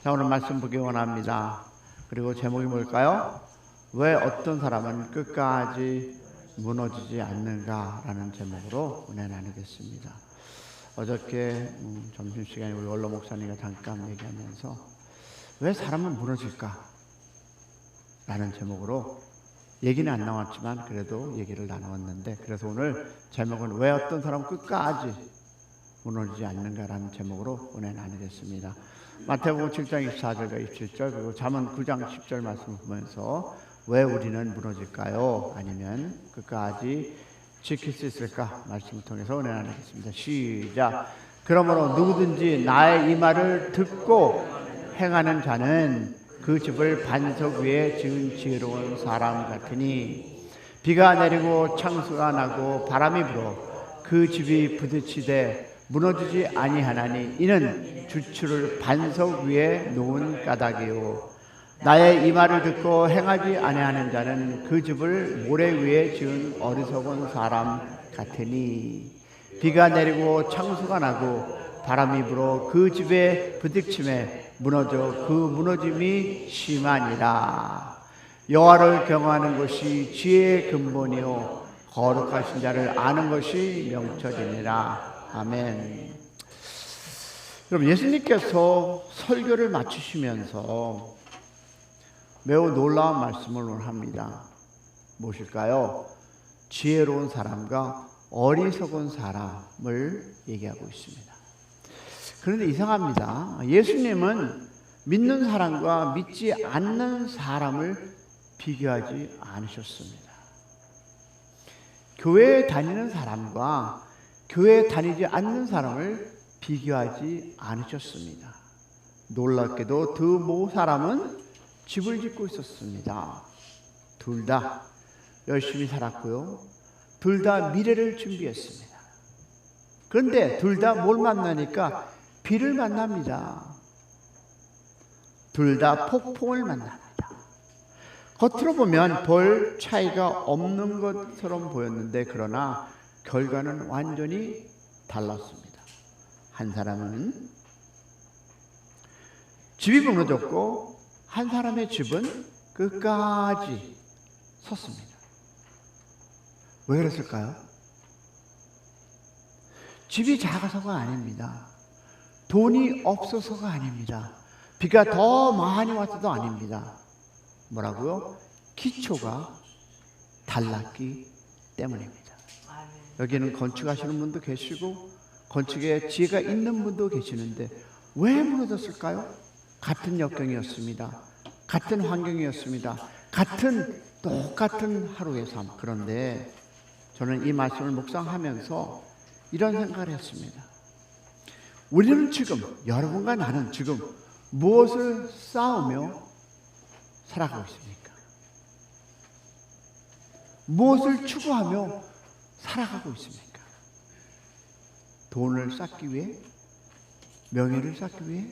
자, 오늘 말씀 보기 원합니다. 그리고 제목이 뭘까요? 왜 어떤 사람은 끝까지 무너지지 않는가라는 제목으로 은혜 나누겠습니다. 어저께 점심시간에 우리 원로 목사님과 잠깐 얘기하면서 왜 사람은 무너질까? 라는 제목으로 얘기는 안 나왔지만 그래도 얘기를 나누었는데, 그래서 오늘 제목은 왜 어떤 사람은 끝까지 무너지지 않는가라는 제목으로 은혜 나누겠습니다. 마태복음 7장 24절과 27절 그리고 잠언 9장 10절 말씀을 보면서 왜 우리는 무너질까요? 아니면 끝까지 지킬 수 있을까? 말씀을 통해서 은혜 나누겠습니다. 시작. 그러므로 누구든지 나의 이 말을 듣고 행하는 자는 그 집을 반석 위에 지은 지혜로운 사람 같으니 비가 내리고 창수가 나고 바람이 불어 그 집이 부딪히되 무너지지 아니하나니 이는 주추를 반석 위에 놓은 까닭이요 나의 이 말을 듣고 행하지 아니하는 자는 그 집을 모래 위에 지은 어리석은 사람 같으니 비가 내리고 창수가 나고 바람이 불어 그 집에 부딪힘에 무너져 그 무너짐이 심하니라. 여호와를 경외하는 것이 지혜의 근본이요 거룩하신 자를 아는 것이 명철이니라. 아멘. 그럼 예수님께서 설교를 마치시면서 매우 놀라운 말씀을 합니다. 무엇일까요? 지혜로운 사람과 어리석은 사람을 얘기하고 있습니다. 그런데 이상합니다. 예수님은 믿는 사람과 믿지 않는 사람을 비교하지 않으셨습니다. 교회에 다니는 사람과 교회에 다니지 않는 사람을 비교하지 않으셨습니다. 놀랍게도 두 모 사람은 집을 짓고 있었습니다. 둘 다 열심히 살았고요. 둘 다 미래를 준비했습니다. 그런데 둘 다 뭘 만나니까 비를 만납니다. 둘 다 폭풍을 만납니다. 겉으로 보면 별 차이가 없는 것처럼 보였는데 그러나 결과는 완전히 달랐습니다. 한 사람은 집이 무너졌고 한 사람의 집은 끝까지 섰습니다. 왜 그랬을까요? 집이 작아서가 아닙니다. 돈이 없어서가 아닙니다. 비가 더 많이 왔어도 아닙니다. 뭐라고요? 기초가 달랐기 때문입니다. 여기는 건축하시는 분도 계시고 건축에 지혜가 있는 분도 계시는데 왜 무너졌을까요? 같은 역경이었습니다. 같은 환경이었습니다. 똑같은 하루의 삶. 그런데 저는 이 말씀을 묵상하면서 이런 생각을 했습니다. 우리는 지금, 여러분과 나는 지금 무엇을 쌓으며 살아가고 있습니까? 무엇을 추구하며 살아가고 있습니까? 돈을 쌓기 위해? 명예를 쌓기 위해?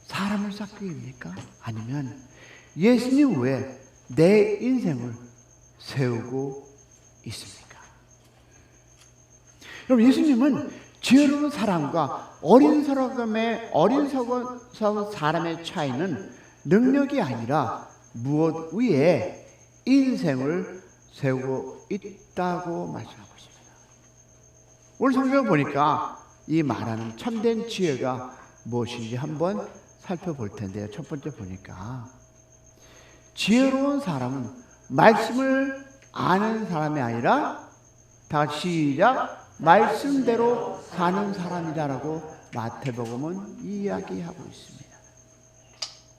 사람을 쌓기 위해입니까? 아니면 예수님 외에 내 인생을 세우고 있습니까? 여러분, 예수님은 지혜로운 사람과 어리석은 사람의 차이는 능력이 아니라 무엇 위에 인생을 세우고 있다고 말씀하고 있습니다. 오늘 성경을 보니까 이 말하는 참된 지혜가 무엇인지 한번 살펴볼 텐데요. 첫 번째 보니까 지혜로운 사람은 말씀을 아는 사람이 아니라 다 시작 말씀대로 사는 사람이다라고 마태복음은 이야기하고 있습니다.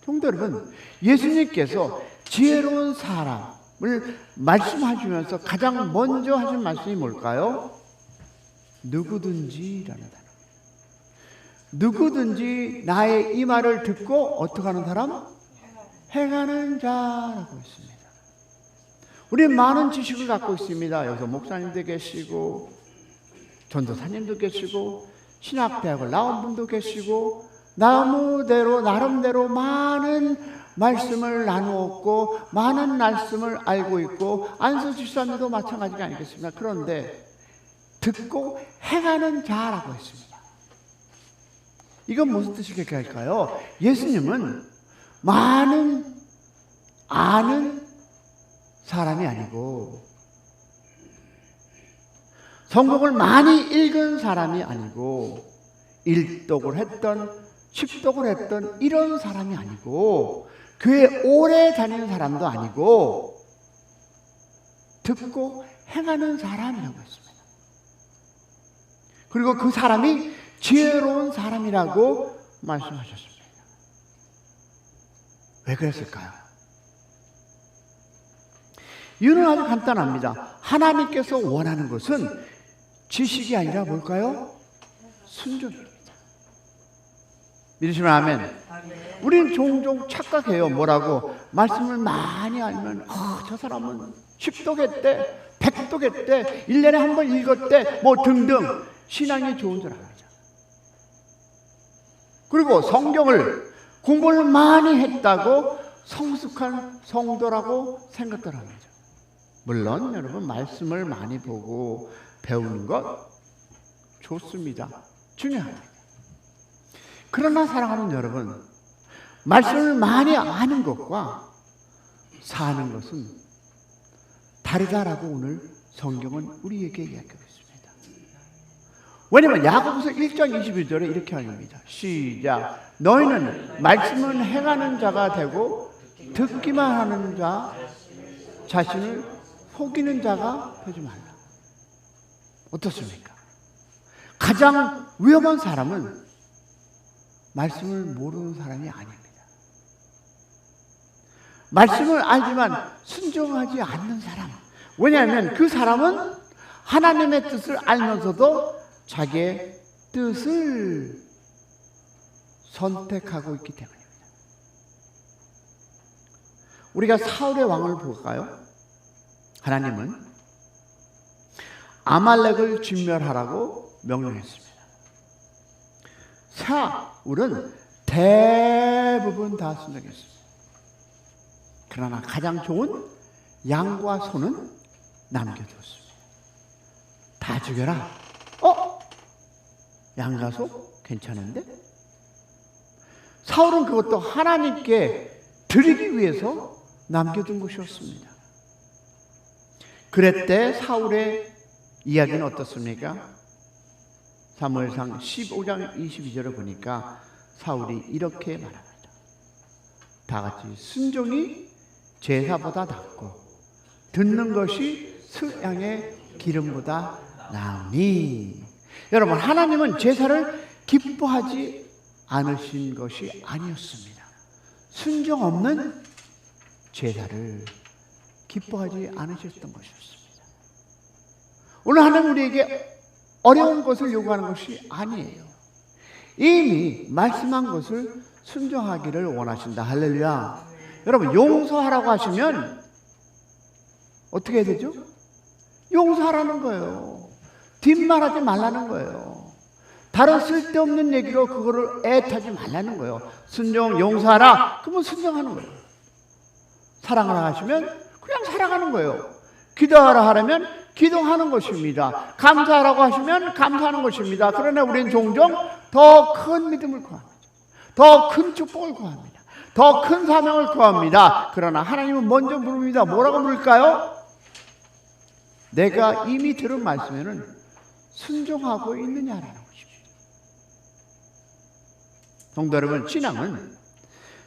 성도 여러분, 예수님께서 지혜로운 사람을 말씀하시면서 가장 먼저 하신 말씀이 뭘까요? 누구든지라는 단어. 누구든지 나의 이 말을 듣고 어떻게 하는 사람? 행하는 자라고 했습니다. 우리는 많은 지식을 갖고 있습니다. 여기서 목사님도 계시고 전도사님도 계시고 신학대학을 나온 분도 계시고 나름대로 많은 말씀을 나누었고 많은 말씀을 알고 있고 안수 집사님도 마찬가지가 아니겠습니까? 그런데 듣고 행하는 자라고 했습니다. 이건 무슨 뜻일까요? 예수님은 많은 아는 사람이 아니고 성경을 많이 읽은 사람이 아니고 1독을 했던 10독을 했던 이런 사람이 아니고 교회 오래 다니는 사람도 아니고 듣고 행하는 사람이라고 했습니다. 그리고 그 사람이 지혜로운 사람이라고 말씀하셨습니다. 왜 그랬을까요? 이유는 아주 간단합니다. 하나님께서 원하는 것은 지식이 아니라 뭘까요? 순종입니다. 믿으시면 아멘. 우리는 종종 착각해요. 뭐라고? 말씀을 많이 알면 저 사람은 10독 했대, 100독 했대, 1년에 한 번 읽었대, 뭐 등등 신앙이 좋은 줄 알죠. 그리고 성경을 공부를 많이 했다고 성숙한 성도라고 생각들 합니다. 물론 여러분 말씀을 많이 보고 배우는 것 좋습니다. 중요합니다. 그러나 사랑하는 여러분, 말씀을 많이 아는 것과 사는 것은 다르다라고 오늘 성경은 우리에게 이야기하고 있습니다. 왜냐하면 야고보서 1장 21절에 이렇게 합니다. 시작. 너희는 말씀을 행하는 자가 되고 듣기만 하는 자 자신을 속이는 자가 되지 말라. 어떻습니까? 가장 위험한 사람은 말씀을 모르는 사람이 아닙니다. 말씀을 알지만 순종하지 않는 사람. 왜냐하면 그 사람은 하나님의 뜻을 알면서도 자기의 뜻을 선택하고 있기 때문입니다. 우리가 사울의 왕을 볼까요? 하나님은 아말렉을 진멸하라고 명령했습니다. 사울은 대부분 다 순종했습니다. 그러나 가장 좋은 양과 소는 남겨두었습니다. 다 죽여라. 양과 소 괜찮은데? 사울은 그것도 하나님께 드리기 위해서 남겨둔 것이었습니다. 그랬대 사울의 이야기는 어떻습니까? 사무엘상 15장 22절을 보니까 사울이 이렇게 말합니다. 다 같이 순종이 제사보다 낫고 듣는 것이 수양의 기름보다 나으니. 여러분, 하나님은 제사를 기뻐하지 않으신 것이 아니었습니다. 순종 없는 제사를 기뻐하지 않으셨던 것이었습니다. 오늘 하나님 우리에게 어려운 것을 요구하는 것이 아니에요. 이미 말씀한 것을 순종하기를 원하신다. 할렐루야. 여러분, 용서하라고 하시면 어떻게 해야 되죠? 용서하라는 거예요. 뒷말하지 말라는 거예요. 다른 쓸데없는 얘기로 그거를 애타지 말라는 거예요. 순종, 용서하라. 그러면 순종하는 거예요. 사랑하라 하시면 그냥 사랑하는 거예요. 기도하라 하라면 기도하는 것입니다. 감사하라고 하시면 감사하는 것입니다. 그러나 우리는 종종 더 큰 믿음을 구합니다. 더 큰 축복을 구합니다. 더 큰 사명을 구합니다. 그러나 하나님은 먼저 물습니다. 뭐라고 물을까요? 내가 이미 들은 말씀에는 순종하고 있느냐라는 것입니다. 성도 여러분, 신앙은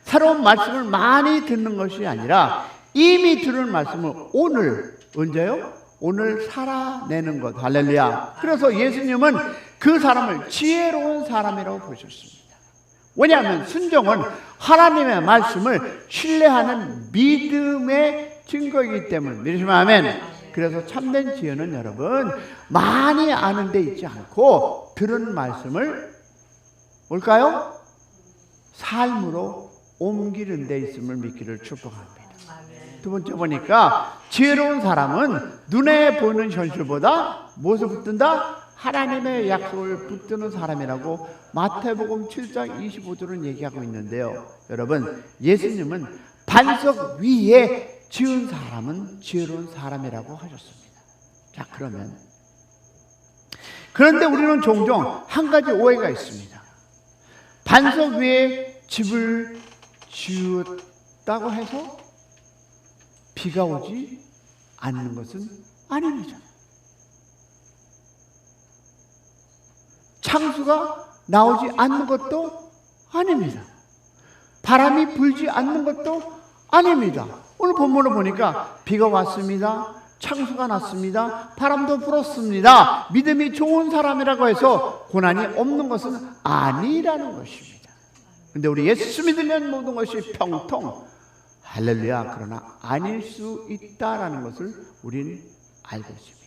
새로운 말씀을 많이 듣는 것이 아니라 이미 들은 말씀을 오늘, 언제요? 오늘 살아내는 것. 할렐루야. 그래서 예수님은 그 사람을 지혜로운 사람이라고 보셨습니다. 왜냐하면 순종은 하나님의 말씀을 신뢰하는 믿음의 증거이기 때문에. 믿으시면 아멘. 그래서 참된 지혜는 여러분 많이 아는 데 있지 않고 들은 말씀을 뭘까요? 삶으로 옮기는 데 있음을 믿기를 축복합니다. 두 번째 보니까 지혜로운 사람은 눈에 보이는 현실보다 무엇을 붙든다? 하나님의 약속을 붙드는 사람이라고 마태복음 7장 25절은 얘기하고 있는데요. 여러분, 예수님은 반석 위에 지은 사람은 지혜로운 사람이라고 하셨습니다. 자, 그런데 우리는 종종 한 가지 오해가 있습니다. 반석 위에 집을 지었다고 해서 비가 오지 않는 것은 아닙니다. 창수가 나오지 않는 것도 아닙니다. 바람이 불지 않는 것도 아닙니다. 오늘 본문을 보니까 비가 왔습니다. 창수가 났습니다. 바람도 불었습니다. 믿음이 좋은 사람이라고 해서 고난이 없는 것은 아니라는 것입니다. 그런데 우리 예수 믿으면 모든 것이 평통, 할렐루야, 그러나 아닐 수 있다라는 것을 우리는 알고 있습니다.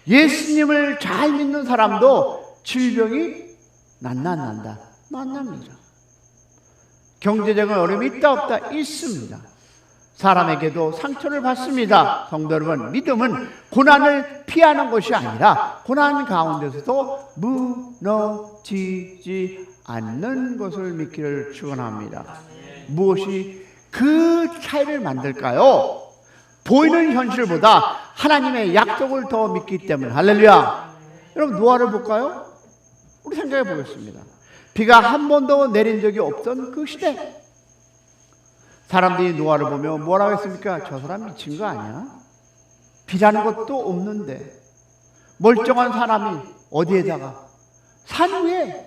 예수님을 잘 믿는 사람도 질병이 난다. 만납니다. 경제적인 어려움이 있다 없다 있습니다. 사람에게도 상처를 받습니다. 성도 여러분, 믿음은 고난을 피하는 것이 아니라 고난 가운데서도 무너지지 않는 것을 믿기를 축원합니다. 무엇이 그 차이를 만들까요? 보이는 현실보다 하나님의 약속을 더 믿기 때문에. 할렐루야. 여러분, 노아를 볼까요? 우리 생각해 보겠습니다. 비가 한 번도 내린 적이 없던 그 시대, 사람들이 노아를 보며 뭐라고 했습니까? 저 사람 미친 거 아니야? 비라는 것도 없는데 멀쩡한 사람이 어디에다가 산 위에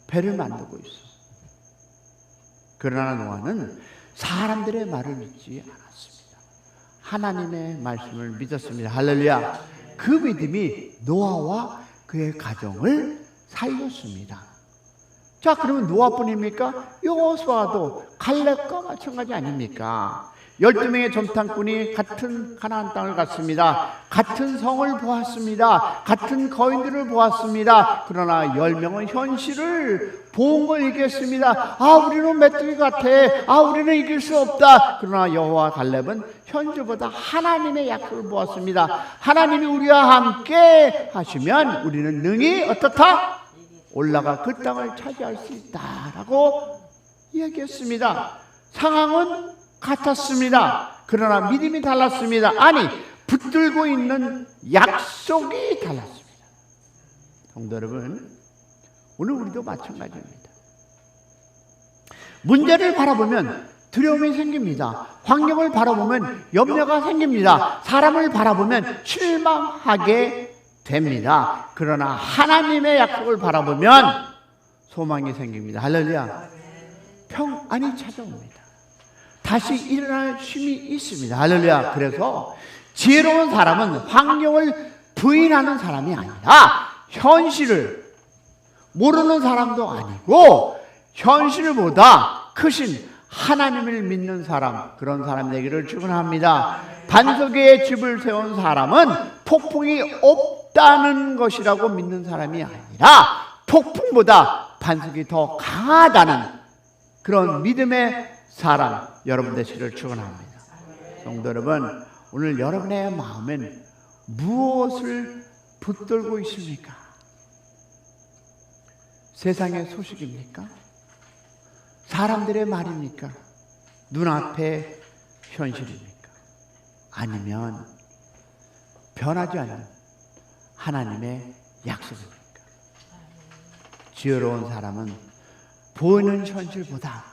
배를 만들고 있어. 그러나 노아는 사람들의 말을 믿지 않았습니다. 하나님의 말씀을 믿었습니다. 할렐루야. 그 믿음이 노아와 그의 가정을 살렸습니다. 자, 그러면 노아뿐입니까? 여호수아도 갈렙과 마찬가지 아닙니까? 12명의 정탐꾼이 같은 가나안 땅을 갔습니다. 같은 성을 보았습니다. 같은 거인들을 보았습니다. 그러나 10명은 현실을 본 걸 얘기했습니다. 우리는 메뚜기 같아. 우리는 이길 수 없다. 그러나 여호와 갈렙은 현실보다 하나님의 약속을 보았습니다. 하나님이 우리와 함께 하시면 우리는 능히 어떻다? 올라가 그 땅을 차지할 수 있다라고 이야기했습니다. 상황은 같았습니다. 그러나 믿음이 달랐습니다. 아니, 붙들고 있는 약속이 달랐습니다. 성도 여러분, 오늘 우리도 마찬가지입니다. 문제를 바라보면 두려움이 생깁니다. 환경을 바라보면 염려가 생깁니다. 사람을 바라보면 실망하게 됩니다. 그러나 하나님의 약속을 바라보면 소망이 생깁니다. 할렐루야. 평안이 찾아옵니다. 다시 일어날 힘이 있습니다. 할렐루야. 그래서 지혜로운 사람은 환경을 부인하는 사람이 아니라 현실을 모르는 사람도 아니고 현실보다 크신 하나님을 믿는 사람, 그런 사람 되기를 축원합니다. 반석 위에 집을 세운 사람은 폭풍이 없다는 것이라고 믿는 사람이 아니라 폭풍보다 반석이 더 강하다는 그런 믿음의 사람, 여러분 되시기를 축원합니다. 성도 여러분, 오늘 여러분의 마음엔 무엇을 붙들고 있습니까? 세상의 소식입니까? 사람들의 말입니까? 눈앞의 현실입니까? 아니면 변하지 않는 하나님의 약속입니까? 지혜로운 사람은 보이는 현실보다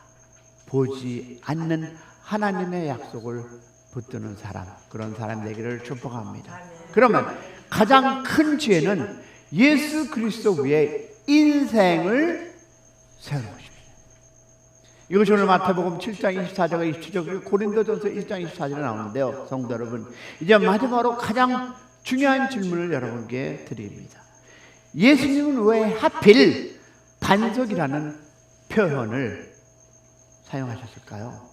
보지 않는 하나님의 약속을 붙드는 사람, 그런 사람 되기를 축복합니다. 그러면 가장 큰 지혜는 예수 그리스도 위에 인생을 세우는 것입니다. 이것이 오늘 마태복음 7장 24절과 27절, 고린도전서 1장 24절에 나오는데요. 성도 여러분, 이제 마지막으로 가장 중요한 질문을 여러분께 드립니다. 예수님은 왜 하필 반석이라는 표현을 사용하셨을까요?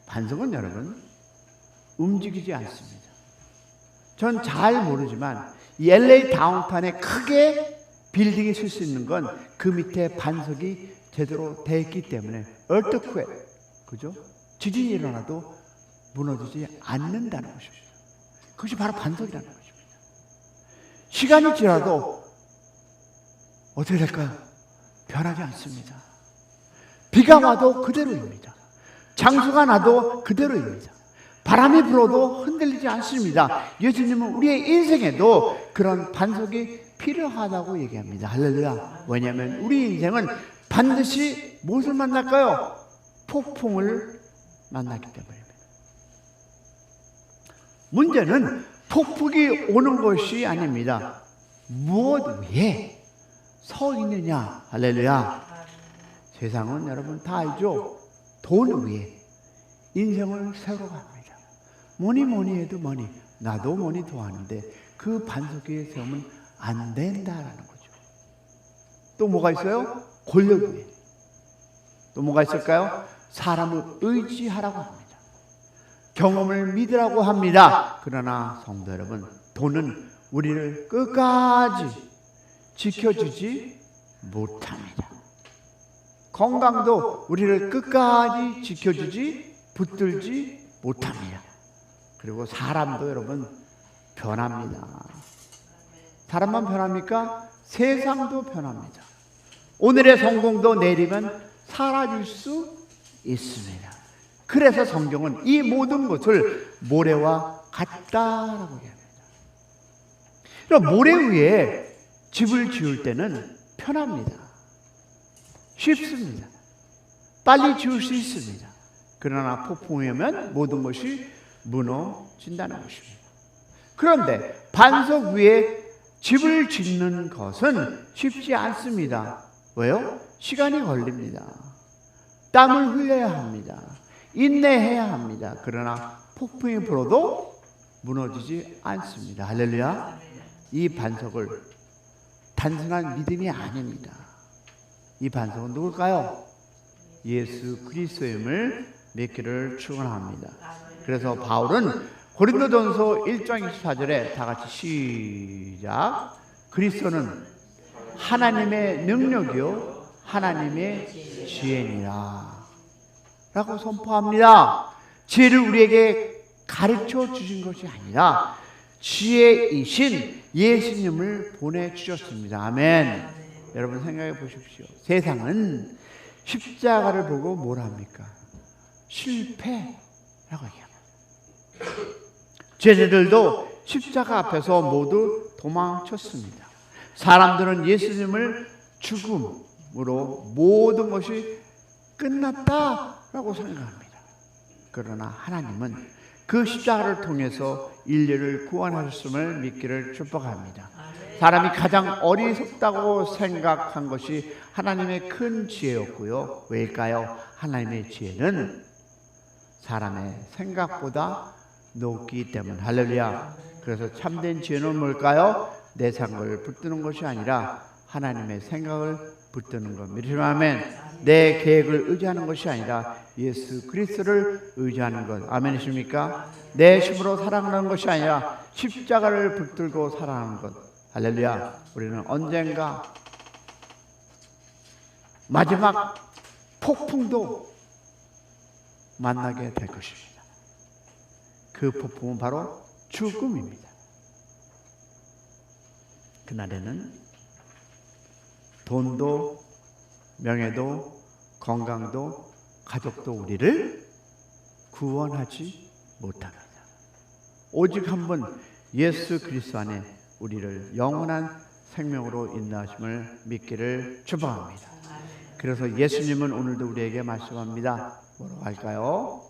반석은 여러분 움직이지 않습니다. 전 잘 모르지만 이 LA 다운타운에 크게 빌딩이 쓸 수 있는 건 그 밑에 반석이 제대로 되어 있기 때문에 earthquake, 그죠? 지진이 일어나도 무너지지 않는다는 것입니다. 그것이 바로 반석이라는 것입니다. 시간이 지나도 어떻게 될까요? 변하지 않습니다. 비가 와도 그대로입니다. 장수가 나도 그대로입니다. 바람이 불어도 흔들리지 않습니다. 예수님은 우리의 인생에도 그런 반석이 필요하다고 얘기합니다. 할렐루야. 왜냐하면 우리 인생은 반드시 무엇을 만날까요? 폭풍을 만나기 때문입니다. 문제는 폭풍이 오는 것이 아닙니다. 무엇 위에 서 있느냐. 할렐루야. 세상은 여러분 다 알죠? 돈 위에 인생을 세우러 갑니다. 뭐니 해도 나도 뭐니 좋아하는데 그 반석 위에 세우면 안 된다라는 거죠. 또 뭐가 있어요? 권력 위에. 또 뭐가 있을까요? 사람을 의지하라고 합니다. 경험을 믿으라고 합니다. 그러나 성도 여러분, 돈은 우리를 끝까지 지켜주지 못합니다. 건강도 우리를 끝까지 지켜주지 붙들지 못합니다. 그리고 사람도 여러분 변합니다. 사람만 변합니까? 세상도 변합니다. 오늘의 성공도 내일이면 사라질 수 있습니다. 그래서 성경은 이 모든 것을 모래와 같다라고 얘기합니다. 그럼 모래 위에 집을 지을 때는 편합니다. 쉽습니다. 빨리 지을 수 있습니다. 그러나 폭풍이 오면 모든 것이 무너진다는 것입니다. 그런데 반석 위에 집을 짓는 것은 쉽지 않습니다. 왜요? 시간이 걸립니다. 땀을 흘려야 합니다. 인내해야 합니다. 그러나 폭풍이 불어도 무너지지 않습니다. 할렐루야. 이 반석을 단순한 믿음이 아닙니다. 이 반석은 누굴까요? 예수 그리스도임을 믿기를 축원합니다. 그래서 바울은 고린도전서 1장 24절에 다 같이 시작. 그리스도는 하나님의 능력이요 하나님의 지혜니라 라고 선포합니다. 지혜를 우리에게 가르쳐 주신 것이 아니라 지혜이신 예수님을 보내주셨습니다. 아멘. 여러분 생각해 보십시오. 세상은 십자가를 보고 뭘 합니까? 실패라고 얘기합니다. 쟤네들도 십자가 앞에서 모두 도망쳤습니다. 사람들은 예수님을 죽음으로 모든 것이 끝났다라고 생각합니다. 그러나 하나님은 그 십자가를 통해서 인류를 구원하셨음을 믿기를 축복합니다. 사람이 가장 어리석다고 생각한 것이 하나님의 큰 지혜였고요. 왜일까요? 하나님의 지혜는 사람의 생각보다 높기 때문. 할렐루야. 그래서 참된 지혜는 뭘까요? 내 생각을 붙드는 것이 아니라 하나님의 생각을 붙드는 것. 믿으시면 내 계획을 의지하는 것이 아니라 예수 그리스도를 의지하는 것. 아멘이십니까? 내 힘으로 살아가는 것이 아니라 십자가를 붙들고 살아가는 것. 할렐루야. 우리는 언젠가 마지막 폭풍도 만나게 될 것입니다. 그 폭풍은 바로 죽음입니다. 그날에는 돈도 명예도 건강도 가족도 우리를 구원하지 못합니다. 오직 한 번 예수 그리스도 안에 우리를 영원한 생명으로 인도하심을 믿기를 축복합니다. 그래서 예수님은 오늘도 우리에게 말씀합니다. 뭐라고 할까요?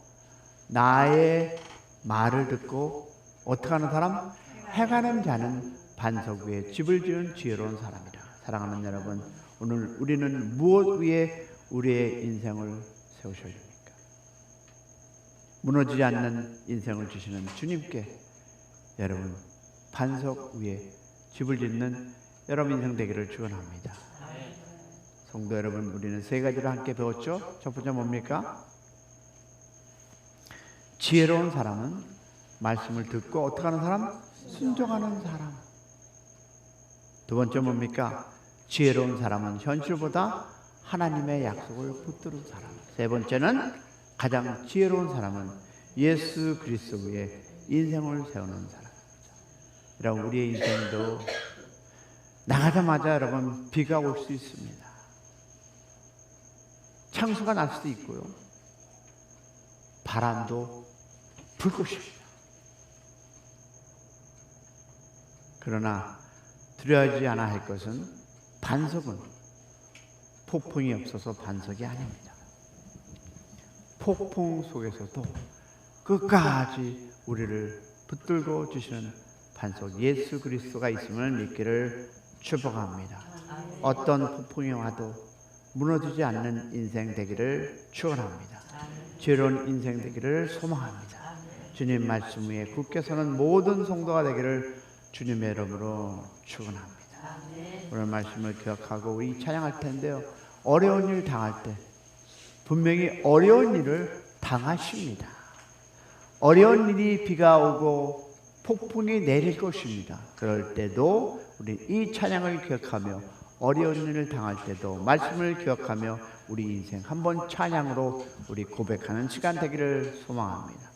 나의 말을 듣고 어떻게 하는 사람? 행하는 자는 반석 위에 집을 지은 지혜로운 사람이다. 사랑하는 여러분, 오늘 우리는 무엇 위에 우리의 인생을 세우셔야 됩니까? 무너지지 않는 인생을 주시는 주님께 여러분 반석 위에 집을 짓는 여러분 인생 되기를 축원합니다. 성도 여러분, 우리는 세 가지를 함께 배웠죠? 첫 번째 뭡니까? 지혜로운 사람은 말씀을 듣고 어떻게 하는 사람? 순종하는 사람. 두 번째 뭡니까? 지혜로운 사람은 현실보다 하나님의 약속을 붙드는 사람. 세 번째는 가장 지혜로운 사람은 예수 그리스도 위에 인생을 세우는 사람입니다. 여러분, 우리의 인생도 나가자마자 여러분 비가 올 수 있습니다. 창수가 날 수도 있고요. 바람도 불 것입니다. 그러나 두려워하지 않아 할 것은 반석은 폭풍이 없어서 반석이 아닙니다. 폭풍 속에서도 끝까지 우리를 붙들고 주시는 반석 예수 그리스도가 있음을 믿기를 축복합니다. 어떤 폭풍이 와도 무너지지 않는 인생 되기를 축원합니다. 지혜로운 인생 되기를 소망합니다. 주님 말씀 위에 굳게 서는 모든 성도가 되기를 주님의 이름으로 축원합니다. 오늘 말씀을 기억하고 우리 찬양할 텐데요. 어려운 일 당할 때 분명히 어려운 일을 당하십니다. 어려운 일이 비가 오고 폭풍이 내릴 것입니다. 그럴 때도 우리 이 찬양을 기억하며 어려운 일을 당할 때도 말씀을 기억하며 우리 인생 한번 찬양으로 우리 고백하는 시간 되기를 소망합니다.